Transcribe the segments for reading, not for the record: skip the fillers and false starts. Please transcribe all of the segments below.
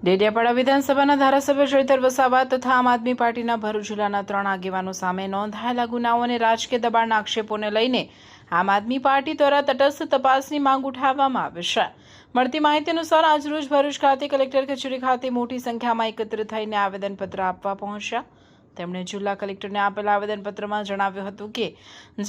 ડેડિયાપાડા વિધાનસભાના ધારાસભ્ય ચૈતર વસાવા તથા આમ આદમી પાર્ટીના ભરૂચ જિલ્લાના 3 આગેવાનો સામે નોંધાયેલા ગુનાઓ અને રાજકીય દબાણના આક્ષેપોને લઈને આમ આદમી પાર્ટી દ્વારા તટસ્થ તપાસની માંગ ઉઠાવવામાં આવી છે। મળતી માહિતી અનુસાર આજરોજ ભરૂચ ખાતે કલેક્ટર કચેરી ખાતે મોટી સંખ્યામાં એકત્ર થઈને આવેદનપત્ર આપવા પહોંચ્યા। તેમણે જિલ્લા કલેક્ટરને આપેલા આવેદનપત્રમાં જણાવ્યું હતું કે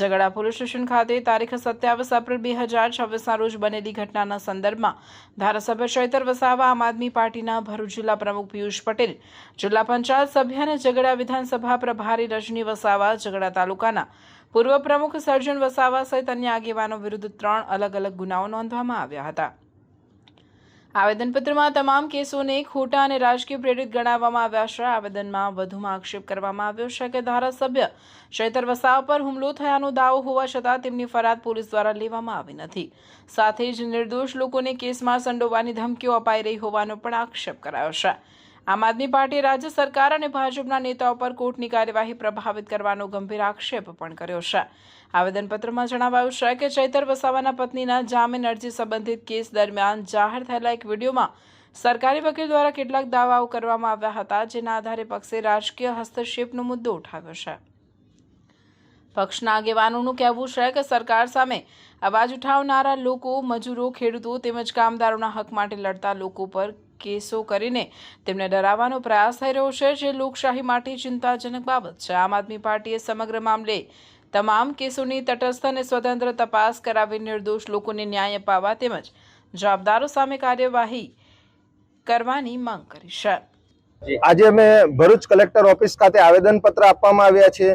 ઝઘડા પોલીસ સ્ટેશન ખાતે તારીખ 27 એપ્રિલ 2026ના રોજ બનેલી ઘટનાના સંદર્ભમાં ધારાસભ્ય ચૈતર વસાવા, આમ આદમી પાર્ટીના ભરૂચ જિલ્લા પ્રમુખ પિયુષ પટેલ, જિલ્લા પંચાયત સભ્ય અને ઝઘડા વિધાનસભા પ્રભારી રજની વસાવા, ઝઘડા તાલુકાના પૂર્વ પ્રમુખ સર્જન વસાવા સહિત અન્ય આગેવાનો વિરુદ્ધ 3 અલગ અલગ ગુનાઓ નોંધવામાં આવ્યા હતા। આવેદનપત્રમાં તમામ કેસોને ખોટા અને રાજકીય પ્રેરિત ગણાવવામાં આવ્યા છે। આવેદનમાં વધુમાં આક્ષેપ કરવામાં આવ્યો છે કે ધારાસભ્ય ચૈતર વસાવા પર હુમલો થયાનો દાવો હોવા છતાં તેમની ફરિયાદ પોલીસ દ્વારા લેવામાં આવી નથી। સાથે જ નિર્દોષ લોકોને કેસમાં સંડોવવાની ધમકીઓ અપાઈ રહી હોવાનો પણ આક્ષેપ કરાયો છે। આમ આદમી પાર્ટીએ રાજ્ય સરકાર અને ભાજપના નેતાઓ પર કોર્ટની કાર્યવાહી પ્રભાવિત કરવાનો ગંભીર આક્ષેપ પણ કર્યો છે। આવેદનપત્રમાં જણાવાયું છે કે ચૈતર વસાવાના પત્નીના જામીન અરજી સંબંધિત કેસ દરમિયાન જાહેર થયેલા એક વિડીયોમાં સરકારી વકીલ દ્વારા કેટલાક દાવાઓ કરવામાં આવ્યા હતા, જેના આધારે પક્ષે રાજકીય હસ્તક્ષેપનો મુદ્દો ઉઠાવ્યો છે। પક્ષના આગેવાનોનું કહેવું છે કે સરકાર સામે અવાજ ઉઠાવનારા લોકો, મજૂરો, ખેડૂતો તેમજ કામદારોના હક માટે લડતા લોકો પર કેસો કરીને તેમને ડરાવવાનો પ્રયાસ થઈ રહ્યો છે, જે લોકશાહી માટે ચિંતાજનક બાબત છે। આમ આદમી પાર્ટીએ સમગ્ર મામલે તમામ કેસોની તટસ્થ અને સ્વતંત્ર તપાસ કરાવી નિર્દોષ લોકોને ન્યાય અપાવવા તેમજ જવાબદારો સામે કાર્યવાહી કરવાની માંગ કરી છે। આજે અમે ભરૂચ કલેક્ટર ઓફિસ ખાતે આવેદનપત્ર આપવામાં આવ્યા છે।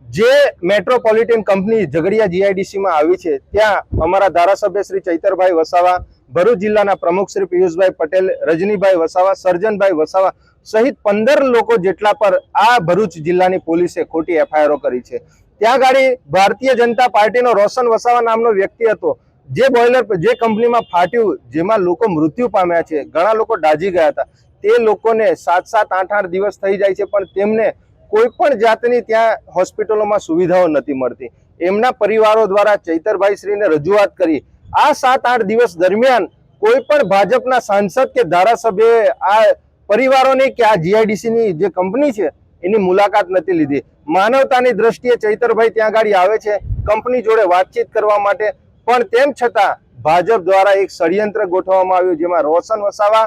જે મેટ્રોપોલિટન કંપની ઝઘડિયા જીઆઈડીસીમાં આવી છે, ત્યાં અમારા ધારાસભ્ય શ્રી ચૈતરભાઈ વસાવા, ભરૂચ જિલ્લાના પ્રમુખ શ્રી પિયુષભાઈ પટેલ, રજનીભાઈ વસાવા, સર્જનભાઈ વસાવા સહિત 15 લોકો જેટલા પર આ ભરૂચ જિલ્લાની પોલીસે ખોટી એફઆઈઆર કરી છે। ત્યાં ગાડી ભારતીય જનતા પાર્ટીનો રોશન વસાવા નામનો વ્યક્તિ હતો, જે બોઇલર જે કંપનીમાં ફાટ્યું, જેમાં લોકો મૃત્યુ પામ્યા છે, ઘણા લોકો દાઝી ગયા હતા। તે લોકોને 7-7, 8-8 દિવસ થઈ જાય છે, પણ તેમને કોઈ પણ જાતની ત્યાં હોસ્પિટલોમાં સુવિધાઓ નથી મળતી। એમના પરિવારો દ્વારા ચૈતરભાઈ શ્રીને રજૂઆત કરી। આ 7-8 દિવસ દરમિયાન કોઈ પણ ભાજપના સાંસદ કે ધારાસભ્યએ આ પરિવારોની કે આ જીઆઈડીસીની જે કંપની છે એની મુલાકાત નથી લીધી। માનવતાની દ્રષ્ટિએ ચૈતરભાઈ ત્યાં ગાડી આવે છે કંપની જોડે વાતચીત કરવા માટે, પણ તેમ છતાં ભાજપ દ્વારા એક ષડયંત્ર ગોઠવવામાં આવ્યું, જેમાં રોશન વસાવા,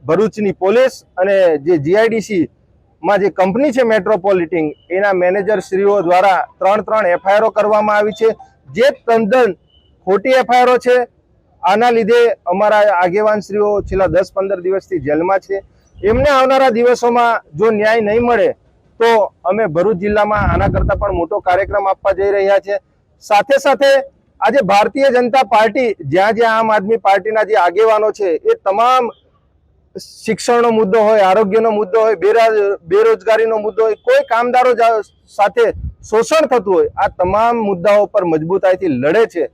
ભરૂચની પોલીસ અને જે જીઆઈડીસી માં જે કંપની છે મેટ્રોપોલિટન, એના મેનેજર શ્રીઓ દ્વારા 3 એફઆઈઆર કરવામાં આવી છે, જે તદ્દન ખોટી એફઆઈઆર છે। આના લીધે અમારા આગેવાન શ્રીઓ છેલ્લા 10-15 દિવસથી જેલમાં છે। એમને આવનારા દિવસોમાં જો ન્યાય નહીં મળે તો અમે ભરૂચ જિલ્લામાં આના કરતાં પણ મોટો કાર્યક્રમ આપવા જઈ રહ્યા છે। સાથે સાથે આજે ભારતીય જનતા પાર્ટી જ્યાં જ્યાં આમ આદમી પાર્ટીના જે આગેવાનો છે એ તમામ શિક્ષણનો મુદ્દો હોય, આરોગ્યનો મુદ્દો હોય, બેરોજગારીનો મુદ્દો હોય, કોઈ કામદારો સાથે શોષણ થતું હોય, આ તમામ મુદ્દાઓ પર મજબૂતાઈથી લડે છે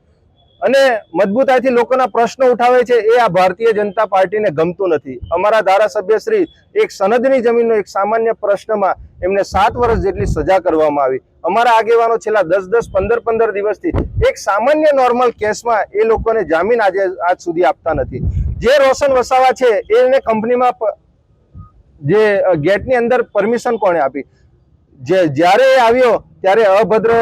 અને મજબૂતાઈથી લોકોના પ્રશ્નો ઉઠાવે છે। એ આ ભારતીય જનતા પાર્ટીને ગમતું નથી। અમારા ધારાસભ્ય શ્રી એક સનદની જમીનનો એક સામાન્ય પ્રશ્નમાં એમને 7 વર્ષ જેટલી સજા કરવામાં આવી। અમારા આગેવાનો છેલ્લા 10-10, 15-15 દિવસથી એક સામાન્ય નોર્મલ કેસમાં એ લોકોને જામીન આજ સુધી આપતા નથી। જે રોશન વસાવા છે એને કંપનીમાં જે ગેટની અંદર પરમિશન કોણે આપી? જ્યારે એ આવ્યો ત્યારે અભદ્ર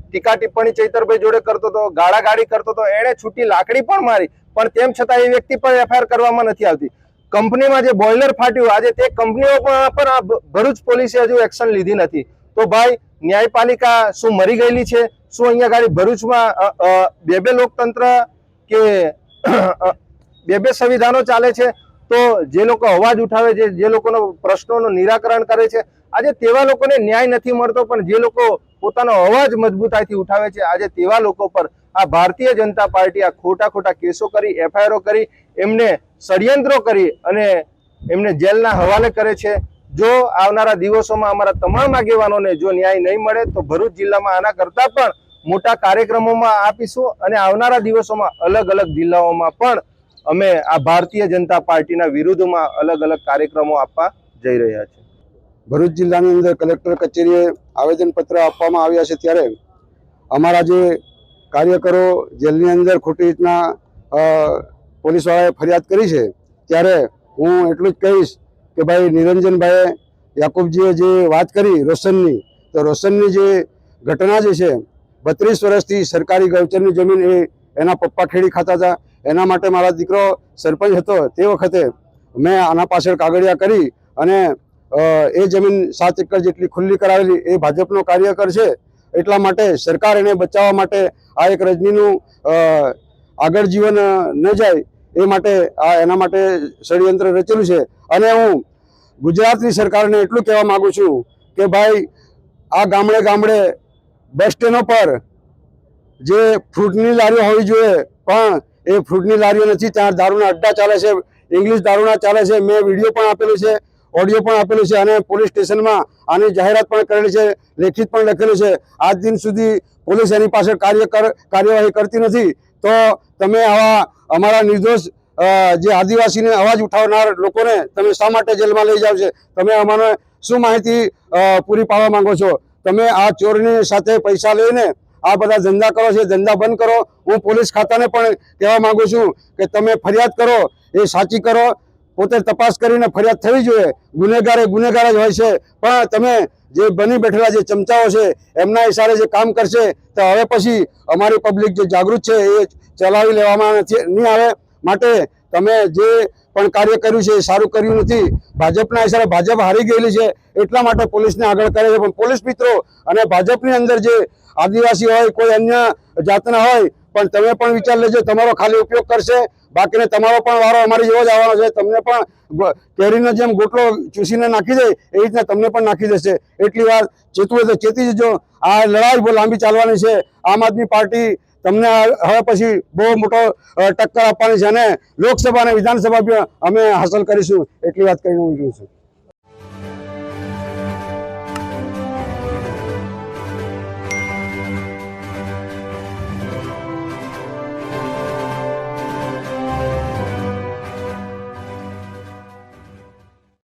ટીકા ટિપ્પણી ચૈતરભાઈ જોડે કરતો હતો, ગાળાગાળી કરતો હતો, એણે છૂટી લાકડી પણ મારી, પણ તેમ છતાં એ વ્યક્તિ પર એફઆઈઆર કરવામાં નથી આવતી। કંપનીમાં જે બોઇલર ફાટ્યું, આજે તે કંપનીઓ પર ભરૂચ પોલીસે હજુ એક્શન લીધી નથી। તો ભાઈ, ન્યાયપાલિકા શું મરી ગયેલી છે? શું અહીંયા ગાડી ભરૂચમાં બે લોકતંત્ર કે બે સંવિધાનો ચાલે છે? તો જે લોકો અવાજ ઉઠાવે છે, જે લોકોનો પ્રશ્નોનું નિરાકરણ કરે છે, આજે તેવા લોકોને ન્યાય નથી મળતો, પણ જે લોકો પોતાનો અવાજ મજબૂતાઈથી ઉઠાવે છે, આજે તેવા લોકો પર આ ભારતીય જનતા પાર્ટી આ ખોટા કેસો કરી, એફઆઈઆર કરી, એમને ષડયંત્રો કરી અને એમને જેલના હવાલે કરે છે। જો આવનારા દિવસોમાં અમારા તમામ આગેવાનોને જો ન્યાય નહીં મળે તો ભરૂચ જિલ્લામાં આના કરતાં પણ મોટા કાર્યક્રમોમાં આપીશું અને આવનારા દિવસોમાં અલગ જિલ્લાઓમાં પણ અમે આ ભારતીય જનતા પાર્ટીના વિરુદ્ધમાં અલગ કાર્યક્રમો આપવા જઈ રહ્યા છે। ભરૂચ જિલ્લાની અંદર કલેક્ટર કચેરીએ આવેદનપત્ર આપવામાં આવ્યા છે, ત્યારે અમારા જે કાર્યકરો જેલની અંદર ખોટી રીતના પોલીસવાળાએ ફરિયાદ કરી છે, ત્યારે હું એટલું જ કહીશ કે ભાઈ નિરંજનભાઈ યાકુબજીએ જે વાત કરી રોશનની, તો રોશનની જે ઘટના જે છે 32 વર્ષથી સરકારી ગૌચરની જમીન એના પપ્પા ખેડી ખાતા હતા. એના માટે મારા દીકરો સરપંચ હતો તે વખતે મેં આના પાછળ કાગળિયા કરી અને એ જમીન 7 એકર જેટલી ખુલ્લી કરાવેલી. એ ભાજપનો કાર્યકર છે, એટલા માટે સરકાર એને બચાવવા માટે આ એક રજનીનું આગળ જીવન ન જાય એ માટે એના માટે ષડયંત્ર રચેલું છે. અને હું ગુજરાતની સરકારને એટલું કહેવા માંગુ છું કે ભાઈ આ ગામડે ગામડે બસ સ્ટેન્ડો પર જે ફ્રૂટની લારીઓ હોવી જોઈએ, પણ એ ફ્રૂટની લારીઓ નથી. ત્યાં દારૂના અડ્ડા ચાલે છે, ઇંગ્લિશ દારૂના ચાલે છે. મેં વિડીયો પણ આપેલો છે, ઓડિયો પણ આપેલું છે અને પોલીસ સ્ટેશનમાં આની જાહેરાત પણ કરેલી છે, લેખિત પણ લખેલું છે. આજ દિન સુધી પોલીસ એની પાછળ કાર્યવાહી કરતી નથી. તો તમે આવા અમારા નિર્દોષ જે આદિવાસીને અવાજ ઉઠાવનાર લોકોને તમે શા માટે જેલમાં લઈ જાવ છે? તમે અમને શું માહિતી પૂરી પાડવા માંગો છો? તમે આ ચોરની સાથે પૈસા લઈને આ બધા ધંધા કરો છો, ધંધા બંધ કરો. હું પોલીસ ખાતાને પણ કહેવા માંગુ છું કે તમે ફરિયાદ કરો, એ સાચી કરો. પોતે તપાસ કરીને ફરિયાદ થવી જોઈએ. ગુનેગાર જ હોય છે, પણ તમે જે બની બેઠેલા જે ચમચાઓ છે એમના ઇશારે જે કામ કરશે તો હવે પછી અમારી પબ્લિક જે જાગૃત છે એ ચલાવી લેવામાં નહીં આવે. માટે તમે જે પણ કાર્ય કર્યું છે એ સારું કર્યું નથી. ભાજપના ઇશારે ભાજપ હારી ગયેલી છે, એટલા માટે પોલીસને આગળ કરે છે. પણ પોલીસ મિત્રો અને ભાજપની અંદર જે આદિવાસી હોય, કોઈ અન્ય જાતના હોય, પણ તમે પણ વિચાર લેજો. તમારો ખાલી ઉપયોગ કરશે, બાકીને તમારો પણ વારો અમારી જેવો જ આવવાનો છે. તમને પણ કેરીનો જેમ ગોટલો ચૂસીને નાખી દે એ રીતના તમને પણ નાખી દેશે. એટલી વાર ચેતવું તો ચેતી જજો. આ લડાઈ બહુ લાંબી ચાલવાની છે. આમ આદમી પાર્ટી તમને હવે પછી બહુ મોટો ટક્કર આપવાની છે અને લોકસભા અને વિધાનસભા અમે હાંસલ કરીશું. એટલી વાત કરીને હું જોઉં છું.